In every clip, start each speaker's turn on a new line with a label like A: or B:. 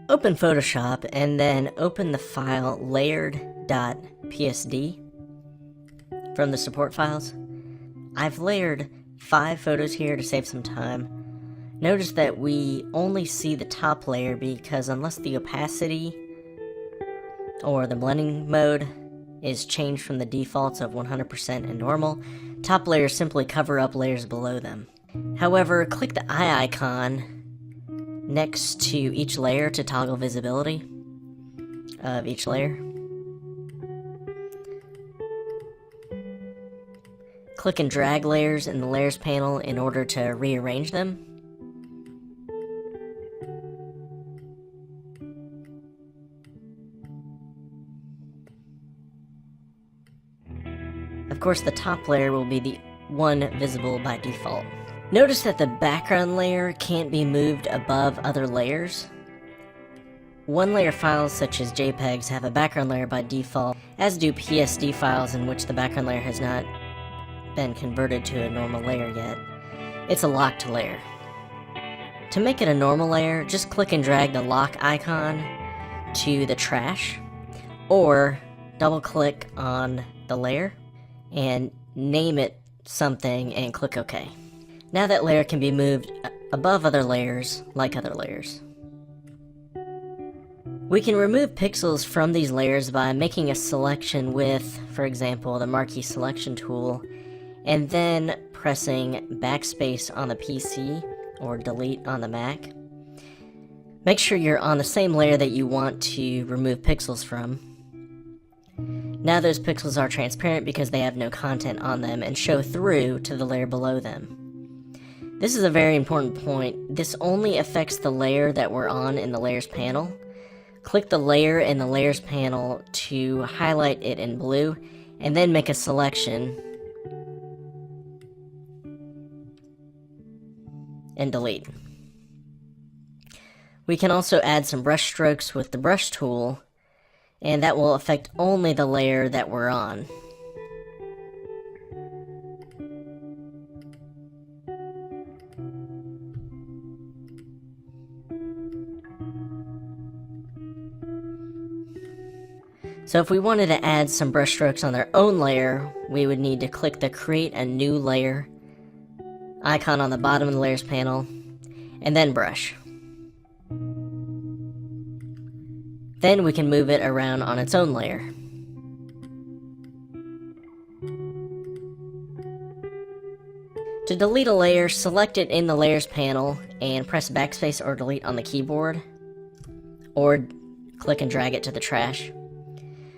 A: Open Photoshop and then open the file layered.psd from the support files. I've layered 5 photos here to save some time. Notice that we only see the top layer because unless the opacity or the blending mode is changed from the defaults of 100% and normal, top layers simply cover up layers below them. However, click the eye icon next to each layer to toggle visibility of each layer. Click and drag layers in the layers panel in order to rearrange them. Of course, the top layer will be the one visible by default. Notice that the background layer can't be moved above other layers. One layer files such as JPEGs have a background layer by default, as do PSD files in which the background layer has not been converted to a normal layer yet. It's a locked layer. To make it a normal layer, just click and drag the lock icon to the trash, or double click on the layer and name it something and click OK. Now that layer can be moved above other layers, like other layers. We can remove pixels from these layers by making a selection with, for example, the marquee selection tool, and then pressing backspace on the PC or delete on the Mac. Make sure you're on the same layer that you want to remove pixels from. Now those pixels are transparent because they have no content on them and show through to the layer below them. This is a very important point. This only affects the layer that we're on in the Layers panel. Click the layer in the Layers panel to highlight it in blue, and then make a selection and delete. We can also add some brush strokes with the brush tool, and that will affect only the layer that we're on. So if we wanted to add some brush strokes on their own layer, we would need to click the Create a New Layer icon on the bottom of the Layers panel, and then Brush. Then we can move it around on its own layer. To delete a layer, select it in the Layers panel and press backspace or delete on the keyboard, or click and drag it to the trash.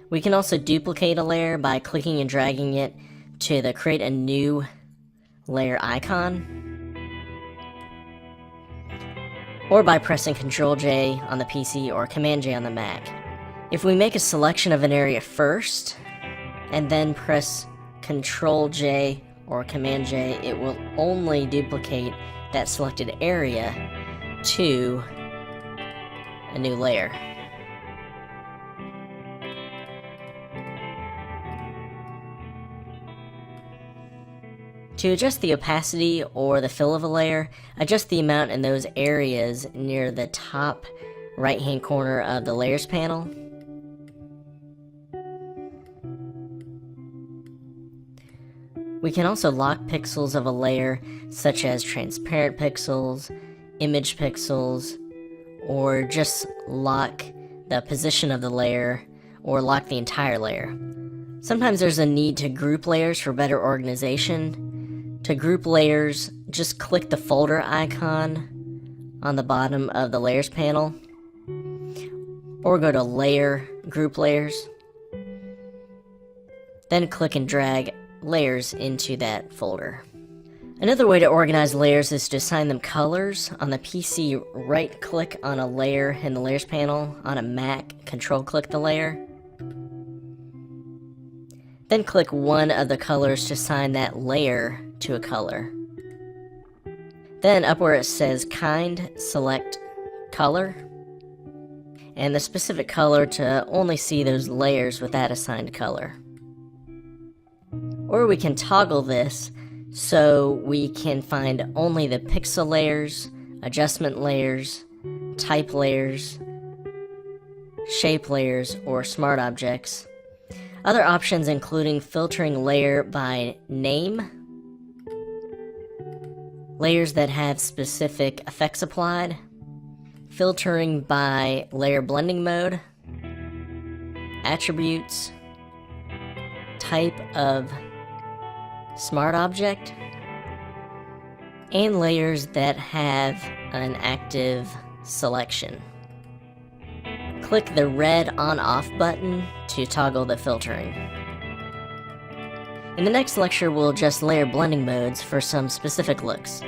A: We can also duplicate a layer by clicking and dragging it to the Create a New Layer icon, or by pressing Ctrl-J on the PC or Command-J on the Mac. If we make a selection of an area first, and then press Ctrl-J or Command-J, it will only duplicate that selected area to a new layer. To adjust the opacity or the fill of a layer, adjust the amount in those areas near the top right-hand corner of the Layers panel. We can also lock pixels of a layer, such as transparent pixels, image pixels, or just lock the position of the layer, or lock the entire layer. Sometimes there's a need to group layers for better organization. To group layers, just click the folder icon on the bottom of the Layers panel, or go to Layer, Group Layers, then click and drag layers into that folder. Another way to organize layers is to assign them colors. On the PC, right-click on a layer in the Layers panel. On a Mac, Control-click the layer. Then click one of the colors to assign that layer to a color. Then up where it says Kind, select Color, and the specific color to only see those layers with that assigned color. Or we can toggle this so we can find only the pixel layers, adjustment layers, type layers, shape layers, or smart objects. Other options including filtering layer by name, layers that have specific effects applied, filtering by layer blending mode, attributes, type of smart object, and layers that have an active selection. Click the red on-off button to toggle the filtering. In the next lecture, we'll adjust layer blending modes for some specific looks.